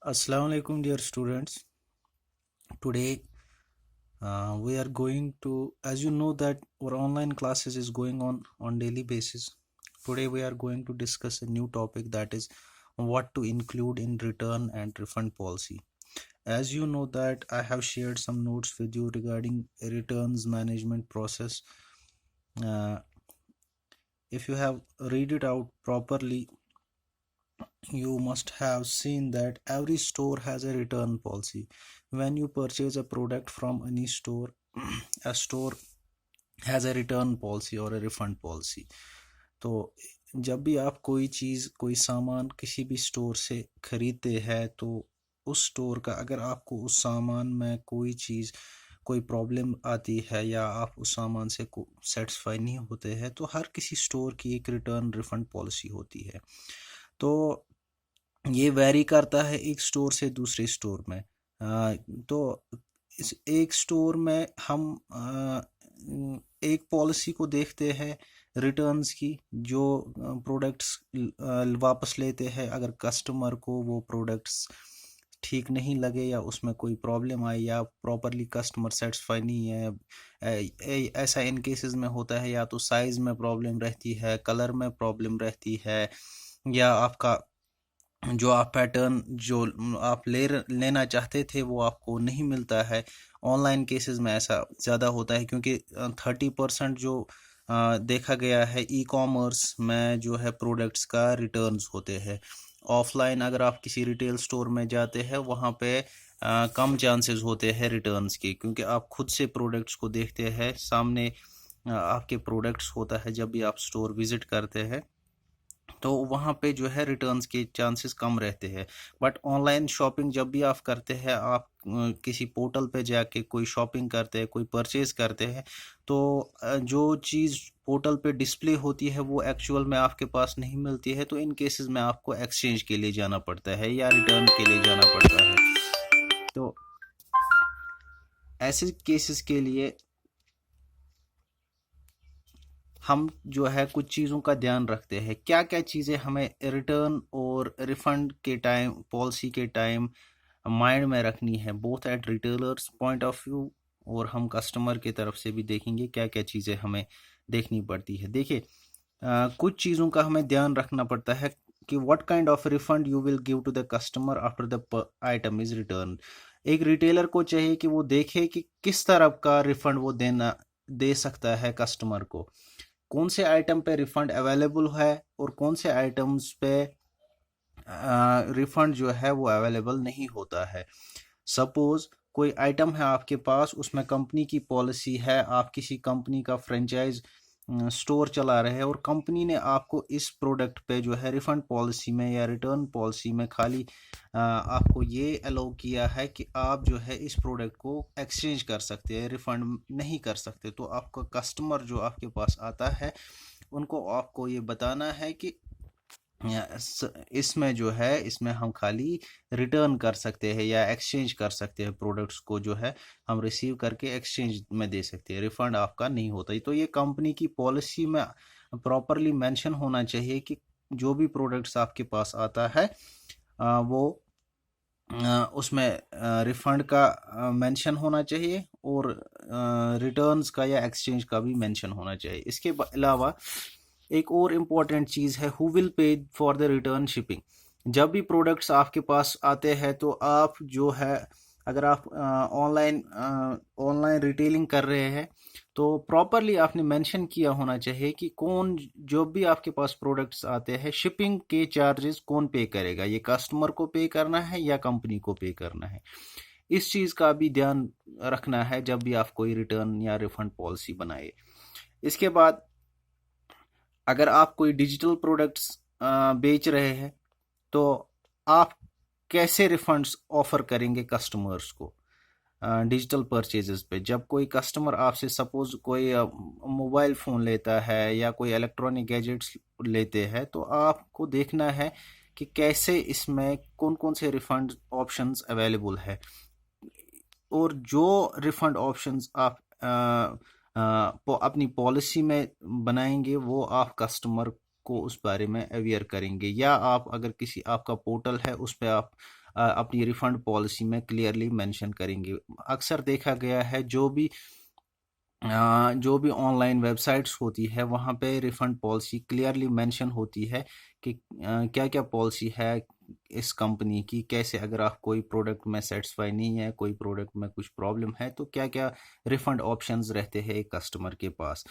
Assalamu alaikum, dear students. Today we are going to, as you know, that our online classes is going on daily basis. Today we are going to discuss a new topic, that is what to include in return and refund policy. As you know that I have shared some notes with you regarding a returns management process. Uh, if you have read it out properly, you must have seen that every store has a return policy. When you purchase a product from any store, a store has a return policy or a refund policy. तो जब भी आप कोई चीज़ कोई सामान किसी भी store से खरीदते हैं, तो उस स्टोर का, अगर आपको उस सामान में कोई चीज़ कोई प्रॉब्लम आती है या आप उस सामान से सेटिस्फाई नहीं होते हैं, तो हर किसी स्टोर की एक रिटर्न रिफंड पॉलिसी होती है। तो ये वैरी करता है एक स्टोर से दूसरे स्टोर में। तो इस एक स्टोर में हम एक पॉलिसी को देखते हैं रिटर्न्स की, जो प्रोडक्ट्स वापस लेते हैं अगर कस्टमर को वो प्रोडक्ट्स ठीक नहीं लगे या उसमें कोई प्रॉब्लम आई या प्रॉपरली कस्टमर सेटिस्फाई नहीं है। ऐसा इन केसेस में होता है, या तो साइज़ में प्रॉब्लम रहती है, कलर में प्रॉब्लम रहती है, या आपका जो आप पैटर्न जो आप लेना चाहते थे वो आपको नहीं मिलता है। ऑनलाइन केसेस में ऐसा ज़्यादा होता है, क्योंकि 30% जो देखा गया है ई कॉमर्स में जो है प्रोडक्ट्स का रिटर्न्स होते हैं। ऑफलाइन अगर आप किसी रिटेल स्टोर में जाते हैं, वहाँ पे कम चांसेस होते हैं रिटर्न्स के, क्योंकि आप खुद से प्रोडक्ट्स को देखते हैं, सामने आपके प्रोडक्ट्स होता है जब भी आप स्टोर विजिट करते हैं, तो वहाँ पे जो है रिटर्न्स के चांसेस कम रहते हैं। बट ऑनलाइन शॉपिंग जब भी आप करते हैं, आप किसी पोर्टल पे जाके कोई शॉपिंग करते हैं, कोई परचेज करते हैं, तो जो चीज़ पोर्टल पे डिस्प्ले होती है वो एक्चुअल में आपके पास नहीं मिलती है, तो इन केसेस में आपको एक्सचेंज के लिए जाना पड़ता है या रिटर्न के लिए जाना पड़ता है। तो ऐसे केसेस के लिए हम जो है कुछ चीज़ों का ध्यान रखते हैं। क्या क्या चीज़ें हमें रिटर्न और रिफंड के टाइम, पॉलिसी के टाइम माइंड में रखनी है, both at retailers point of view और हम कस्टमर की तरफ से भी देखेंगे क्या क्या चीज़ें हमें देखनी पड़ती है। देखिए, कुछ चीज़ों का हमें ध्यान रखना पड़ता है कि what kind of refund you will give to the customer after the item is return. एक रिटेलर को चाहिए कि वो देखे कि किस तरह का रिफंड वो दे सकता है कस्टमर को, कौन से आइटम पे रिफंड अवेलेबल है और कौन से आइटम्स पे रिफंड जो है वो अवेलेबल नहीं होता है। सपोज कोई आइटम है आपके पास, उसमें कंपनी की पॉलिसी है, आप किसी कंपनी का फ्रेंचाइज स्टोर चला रहे हैं और कंपनी ने आपको इस प्रोडक्ट पे जो है रिफंड पॉलिसी में या रिटर्न पॉलिसी में खाली आपको ये अलाउ किया है कि आप जो है इस प्रोडक्ट को एक्सचेंज कर सकते हैं, रिफंड नहीं कर सकते। तो आपका कस्टमर जो आपके पास आता है, उनको आपको ये बताना है कि इसमें जो है, इसमें हम खाली रिटर्न कर सकते हैं या एक्सचेंज कर सकते हैं, प्रोडक्ट्स को जो है हम रिसीव करके एक्सचेंज में दे सकते हैं, रिफंड आपका नहीं होता। तो ये कंपनी की पॉलिसी में प्रॉपरली मेंशन होना चाहिए कि जो भी प्रोडक्ट्स आपके पास आता है वो उसमें रिफंड का मेंशन होना चाहिए और रिटर्न्स का या एक्सचेंज का भी मेंशन होना चाहिए। इसके अलावा एक और इम्पॉर्टेंट चीज़ है, who will pay for the return shipping. जब भी प्रोडक्ट्स आपके पास आते हैं, तो आप जो है, अगर आप ऑनलाइन रिटेलिंग कर रहे हैं, तो प्रॉपरली आपने मेंशन किया होना चाहिए कि कौन, जो भी आपके पास प्रोडक्ट्स आते हैं, शिपिंग के चार्जेस कौन पे करेगा, ये कस्टमर को पे करना है या कंपनी को पे करना है। इस चीज़ का भी ध्यान रखना है जब भी आप कोई रिटर्न या रिफंड पॉलिसी बनाए। इसके बाद अगर आप कोई डिजिटल प्रोडक्ट्स बेच रहे हैं, तो आप कैसे रिफंड्स ऑफर करेंगे कस्टमर्स को डिजिटल परचेजेस पे। जब कोई कस्टमर आपसे, सपोज कोई मोबाइल फ़ोन लेता है या कोई इलेक्ट्रॉनिक गैजेट्स लेते हैं, तो आपको देखना है कि कैसे इसमें कौन कौन से रिफंड ऑप्शंस अवेलेबल है, और जो रिफंड ऑप्शंस आप अपनी पॉलिसी में बनाएंगे वो आप कस्टमर को उस बारे में अवेयर करेंगे, या आप अगर किसी आपका पोर्टल है उस पर आप अपनी रिफ़ंड पॉलिसी में क्लियरली मेंशन करेंगे। अक्सर देखा गया है जो भी ऑनलाइन वेबसाइट्स होती है वहाँ पे रिफ़ंड पॉलिसी क्लियरली मेंशन होती है कि क्या क्या पॉलिसी है इस कंपनी की, कैसे अगर आप कोई प्रोडक्ट में सेटिस्फाई नहीं है, कोई प्रोडक्ट में कुछ प्रॉब्लम है, तो क्या क्या रिफ़ंड ऑप्शंस रहते हैं एक कस्टमर के पास।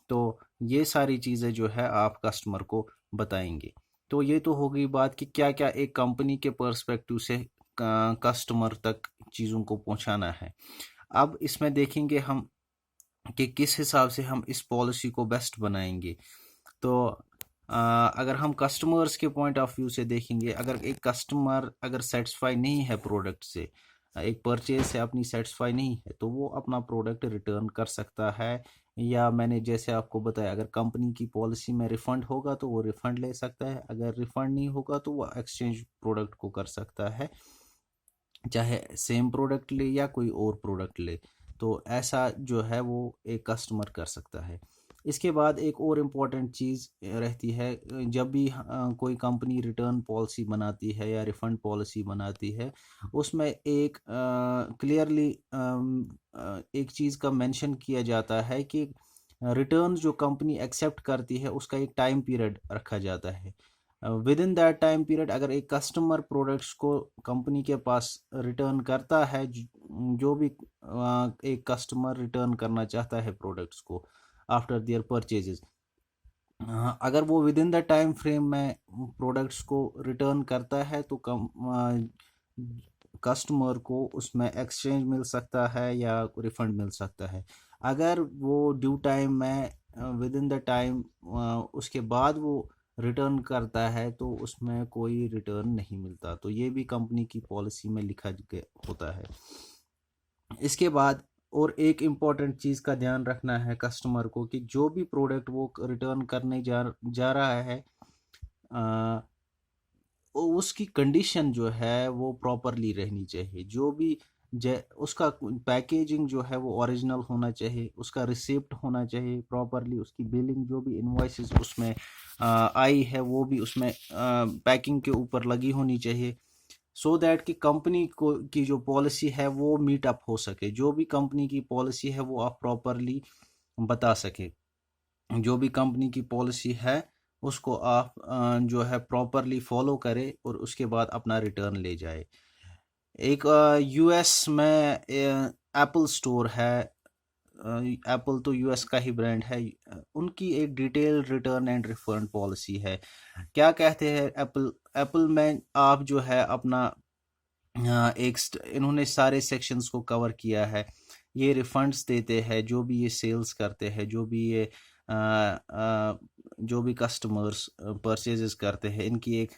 तो ये सारी चीज़ें जो है आप कस्टमर को बताएंगे। तो ये तो हो गई बात कि क्या क्या एक कंपनी के पर्सपेक्टिव से कस्टमर तक चीज़ों को पहुंचाना है। अब इसमें देखेंगे हम कि किस हिसाब से हम इस पॉलिसी को बेस्ट बनाएंगे। तो अगर हम कस्टमर्स के पॉइंट ऑफ व्यू से देखेंगे, अगर एक कस्टमर अगर सेटिस्फाई नहीं है प्रोडक्ट से, एक परचेज से अपनी सेटिस्फाई नहीं है, तो वो अपना प्रोडक्ट रिटर्न कर सकता है, या मैंने जैसे आपको बताया अगर कंपनी की पॉलिसी में रिफ़ंड होगा तो वो रिफ़ंड ले सकता है, अगर रिफ़ंड नहीं होगा तो वो एक्सचेंज प्रोडक्ट को कर सकता है, चाहे सेम प्रोडक्ट ले या कोई और प्रोडक्ट ले। तो ऐसा जो है वो एक कस्टमर कर सकता है। इसके बाद एक और इम्पॉर्टेंट चीज़ रहती है, जब भी कोई कंपनी रिटर्न पॉलिसी बनाती है या रिफ़ंड पॉलिसी बनाती है, उसमें एक क्लियरली एक चीज़ का मेंशन किया जाता है कि रिटर्न जो कंपनी एक्सेप्ट करती है उसका एक टाइम पीरियड रखा जाता है। With in that time period अगर एक कस्टमर प्रोडक्ट्स को कंपनी के पास रिटर्न करता है, जो भी एक कस्टमर रिटर्न करना चाहता है प्रोडक्ट्स को आफ्टर देयर परचेजेस, अगर वो with in the time frame में प्रोडक्ट्स को रिटर्न करता है तो कस्टमर को उसमें एक्सचेंज मिल सकता है या रिफंड मिल सकता है। अगर वो ड्यू टाइम में विद इन द टाइम उसके बाद वो रिटर्न करता है तो उसमें कोई रिटर्न नहीं मिलता। तो ये भी कंपनी की पॉलिसी में लिखा होता है। इसके बाद और एक इम्पॉर्टेंट चीज़ का ध्यान रखना है कस्टमर को कि जो भी प्रोडक्ट वो रिटर्न करने जा रहा है, उसकी कंडीशन जो है वो प्रॉपरली रहनी चाहिए। जो भी उसका पैकेजिंग जो है वो ओरिजिनल होना चाहिए, उसका रिसिप्ट होना चाहिए प्रॉपरली, उसकी बिलिंग जो भी इनवॉइसेस उसमें आई है वो भी उसमें पैकिंग के ऊपर लगी होनी चाहिए, सो दैट कि कंपनी को की जो पॉलिसी है वो मीट अप हो सके। जो भी कंपनी की पॉलिसी है वो आप प्रॉपरली बता सके। जो भी कंपनी की पॉलिसी है उसको आप जो है प्रॉपरली फॉलो करें और उसके बाद अपना रिटर्न ले जाए। एक यूएस में एप्पल स्टोर है, एप्पल तो यूएस का ही ब्रांड है, उनकी एक detail return and refund policy है। क्या कहते हैं एप्पल एप्पल में आप जो है अपना इन्होंने सारे सेक्शंस को कवर किया है। ये रिफंड्स देते हैं जो भी ये सेल्स करते हैं, जो भी कस्टमर्स परचेजेस करते हैं, इनकी एक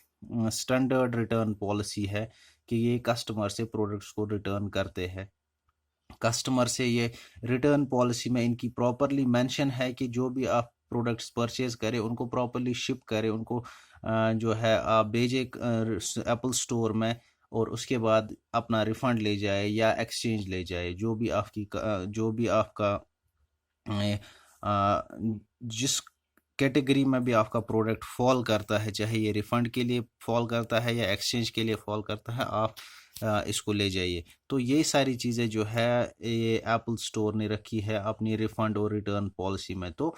स्टैंडर्ड रिटर्न पॉलिसी है कि ये कस्टमर से प्रोडक्ट्स को रिटर्न करते हैं। कस्टमर से ये रिटर्न पॉलिसी में इनकी प्रॉपरली मेंशन है कि जो भी आप प्रोडक्ट्स परचेज करें उनको प्रॉपरली शिप करें, उनको जो है आप भेजें एप्पल स्टोर में, और उसके बाद अपना रिफंड ले जाए या एक्सचेंज ले जाए। जो भी आपका जिस कैटेगरी में भी आपका प्रोडक्ट फॉल करता है, चाहे ये रिफंड के लिए फॉल करता है या एक्सचेंज के लिए फॉल करता है, आप इसको ले जाइए। तो ये सारी चीज़ें जो है ये एप्पल स्टोर ने रखी है अपनी रिफंड और रिटर्न पॉलिसी में। तो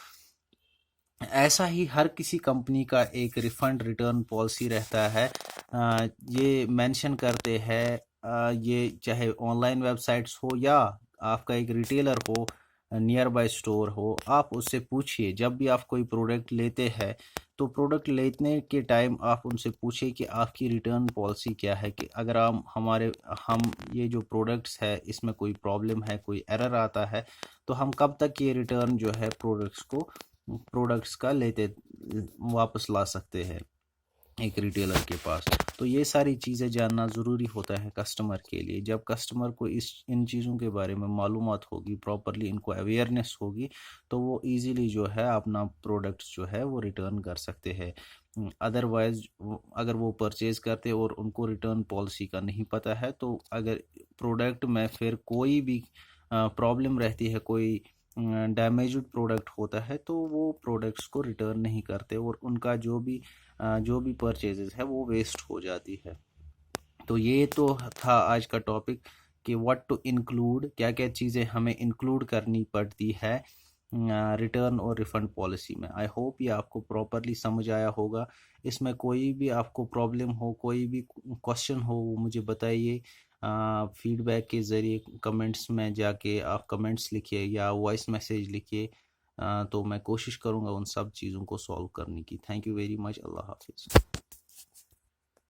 ऐसा ही हर किसी कंपनी का एक रिफंड रिटर्न पॉलिसी रहता है। ये मेंशन करते हैं, ये चाहे ऑनलाइन वेबसाइट्स हो या आपका एक रिटेलर हो, नियर बाय स्टोर हो, आप उससे पूछिए। जब भी आप कोई प्रोडक्ट लेते हैं तो प्रोडक्ट लेने के टाइम आप उनसे पूछिए कि आपकी रिटर्न पॉलिसी क्या है, कि अगर हम ये जो प्रोडक्ट्स है इसमें कोई प्रॉब्लम है, कोई एरर आता है, तो हम कब तक ये रिटर्न जो है प्रोडक्ट्स का लेते वापस ला सकते हैं एक रिटेलर के पास। तो ये सारी चीज़ें जानना ज़रूरी होता है कस्टमर के लिए। जब कस्टमर को इन चीज़ों के बारे में मालूमात होगी, प्रॉपरली इनको अवेयरनेस होगी, तो वो इजीली जो है अपना प्रोडक्ट्स जो है वो रिटर्न कर सकते हैं। अदरवाइज अगर वो परचेज करते और उनको रिटर्न पॉलिसी का नहीं पता है, तो अगर प्रोडक्ट में फिर कोई भी प्रॉब्लम रहती है, कोई डैमेज्ड प्रोडक्ट होता है तो वो प्रोडक्ट्स को रिटर्न नहीं करते और उनका जो भी परचेजेस है वो वेस्ट हो जाती है। तो ये तो था आज का टॉपिक कि व्हाट टू इंक्लूड, क्या क्या चीज़ें हमें इंक्लूड करनी पड़ती है रिटर्न और रिफ़ंड पॉलिसी में। आई होप ये आपको प्रॉपरली समझ आया होगा। इसमें कोई भी आपको प्रॉब्लम हो, कोई भी क्वेश्चन हो, वो मुझे बताइए फीडबैक के ज़रिए। कमेंट्स में जाके आप कमेंट्स लिखिए या वॉइस मैसेज लिखिए, तो मैं कोशिश करूँगा उन सब चीज़ों को सॉल्व करने की। Thank you very much. अल्लाह हाफिज़।